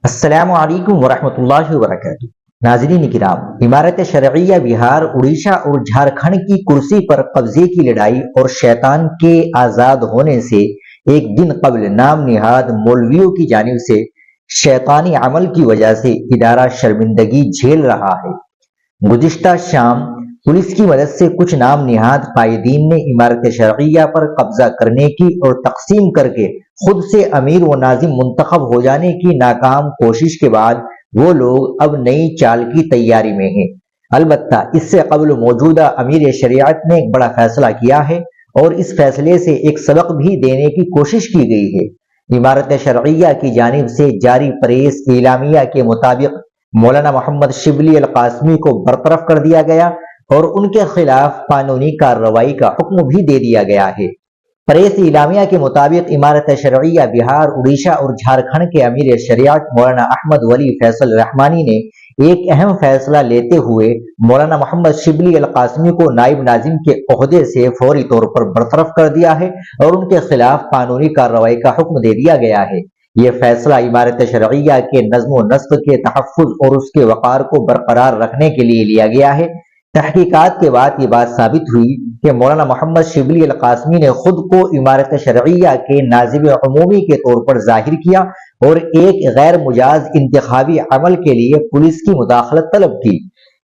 السلام علیکم ورحمۃ اللہ وبرکاتہ۔ ناظرین کرام، عمارت شرعیہ بہار، اڑیسہ اور جھارکھنڈ کی کرسی پر قبضے کی لڑائی اور شیطان کے آزاد ہونے سے ایک دن قبل نام نہاد مولویوں کی جانب سے شیطانی عمل کی وجہ سے ادارہ شرمندگی جھیل رہا ہے۔ گزشتہ شام پولیس کی مدد سے کچھ نام نہاد قائدین نے عمارت شرعیہ پر قبضہ کرنے کی اور تقسیم کر کے خود سے امیر و ناظم منتخب ہو جانے کی ناکام کوشش کے بعد وہ لوگ اب نئی چال کی تیاری میں ہیں۔ البتہ اس سے قبل موجودہ امیر شریعت نے ایک بڑا فیصلہ کیا ہے اور اس فیصلے سے ایک سبق بھی دینے کی کوشش کی گئی ہے۔ عمارت شرعیہ کی جانب سے جاری پریس اعلامیہ کے مطابق مولانا محمد شبلی القاسمی کو برطرف کر دیا گیا اور ان کے خلاف قانونی کارروائی کا حکم بھی دے دیا گیا ہے۔ پریس اعلامیہ کے مطابق عمارت شرعیہ بہار، اڑیسہ اور جھارکھنڈ کے امیر شریعت مولانا احمد ولی فیصل رحمانی نے ایک اہم فیصلہ لیتے ہوئے مولانا محمد شبلی القاسمی کو نائب ناظم کے عہدے سے فوری طور پر برطرف کر دیا ہے اور ان کے خلاف قانونی کارروائی کا حکم دے دیا گیا ہے۔ یہ فیصلہ عمارت شرعیہ کے نظم و نسق کے تحفظ اور اس کے وقار کو برقرار رکھنے کے لیے لیا گیا ہے۔ تحقیقات کے بعد یہ بات ثابت ہوئی کہ مولانا محمد شبلی القاسمی نے خود کو عمارت شرعیہ کے ناظم عمومی کے طور پر ظاہر کیا اور ایک غیر مجاز انتخابی عمل کے لیے پولیس کی مداخلت طلب کی۔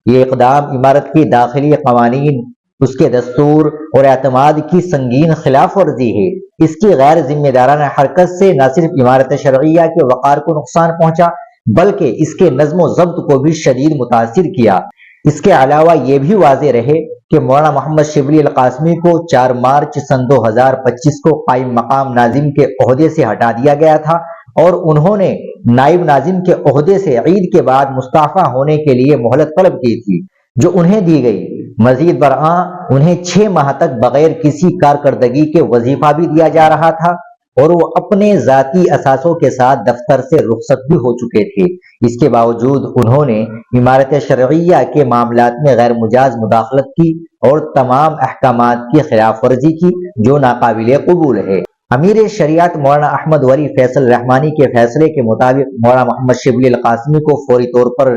یہ اقدام عمارت کے داخلی قوانین، اس کے دستور اور اعتماد کی سنگین خلاف ورزی ہے۔ اس کی غیر ذمہ دارانہ حرکت سے نہ صرف عمارت شرعیہ کے وقار کو نقصان پہنچا بلکہ اس کے نظم و ضبط کو بھی شدید متاثر کیا۔ اس کے علاوہ یہ بھی واضح رہے کہ مولانا محمد شبلی القاسمی کو 4 مارچ سن 2025 کو قائم مقام ناظم کے عہدے سے ہٹا دیا گیا تھا اور انہوں نے نائب ناظم کے عہدے سے عید کے بعد مستعفی ہونے کے لیے مہلت طلب کی تھی، جو انہیں دی گئی۔ مزید برآں انہیں 6 ماہ تک بغیر کسی کارکردگی کے وظیفہ بھی دیا جا رہا تھا اور وہ اپنے ذاتی اثاثوں کے ساتھ دفتر سے رخصت بھی ہو چکے تھے۔ اس کے باوجود انہوں نے عمارت شرعیہ کے معاملات میں غیر مجاز مداخلت کی اور تمام احکامات کی خلاف ورزی کی، جو ناقابل قبول ہے۔ امیر شریعت مولانا احمد ولی فیصل رحمانی کے فیصلے کے مطابق مولانا محمد شبلی القاسمی کو فوری طور پر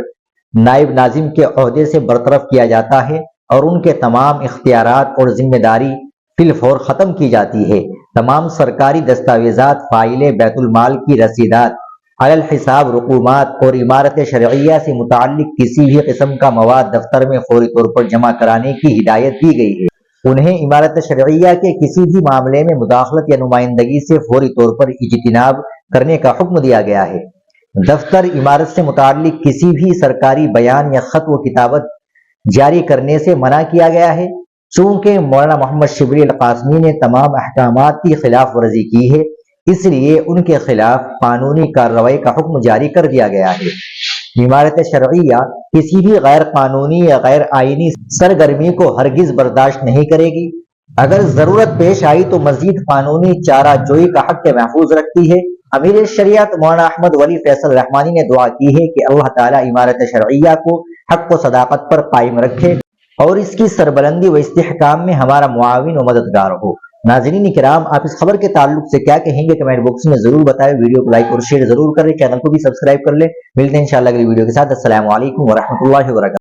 نائب ناظم کے عہدے سے برطرف کیا جاتا ہے اور ان کے تمام اختیارات اور ذمہ داری فی الفور ختم کی جاتی ہے۔ تمام سرکاری دستاویزات، فائلیں، بیت المال کی رسیدات، علی الحساب رقومات اور عمارت شرعیہ سے متعلق کسی بھی قسم کا مواد دفتر میں فوری طور پر جمع کرانے کی ہدایت دی گئی ہے۔ انہیں عمارت شرعیہ کے کسی بھی معاملے میں مداخلت یا نمائندگی سے فوری طور پر اجتناب کرنے کا حکم دیا گیا ہے۔ دفتر عمارت سے متعلق کسی بھی سرکاری بیان یا خط و کتابت جاری کرنے سے منع کیا گیا ہے۔ چونکہ مولانا محمد شبلی القاسمی نے تمام احکامات کی خلاف ورزی کی ہے، اس لیے ان کے خلاف قانونی کارروائی کا حکم جاری کر دیا گیا ہے۔ عمارت شرعیہ کسی بھی غیر قانونی یا غیر آئینی سرگرمی کو ہرگز برداشت نہیں کرے گی۔ اگر ضرورت پیش آئی تو مزید قانونی چارہ جوئی کا حق محفوظ رکھتی ہے۔ امیر شریعت مولانا احمد ولی فیصل رحمانی نے دعا کی ہے کہ اللہ تعالیٰ عمارت شرعیہ کو حق و صداقت پر قائم رکھے اور اس کی سربلندی و استحکام میں ہمارا معاون و مددگار ہو۔ ناظرین کرام، آپ اس خبر کے تعلق سے کیا کہیں گے کمنٹ باکس میں ضرور بتائیں۔ ویڈیو کو لائک اور شیئر ضرور کریں، چینل کو بھی سبسکرائب کر لیں۔ ملتے ہیں انشاءاللہ اگلی ویڈیو کے ساتھ۔ السلام علیکم ورحمۃ اللہ وبرکاتہ۔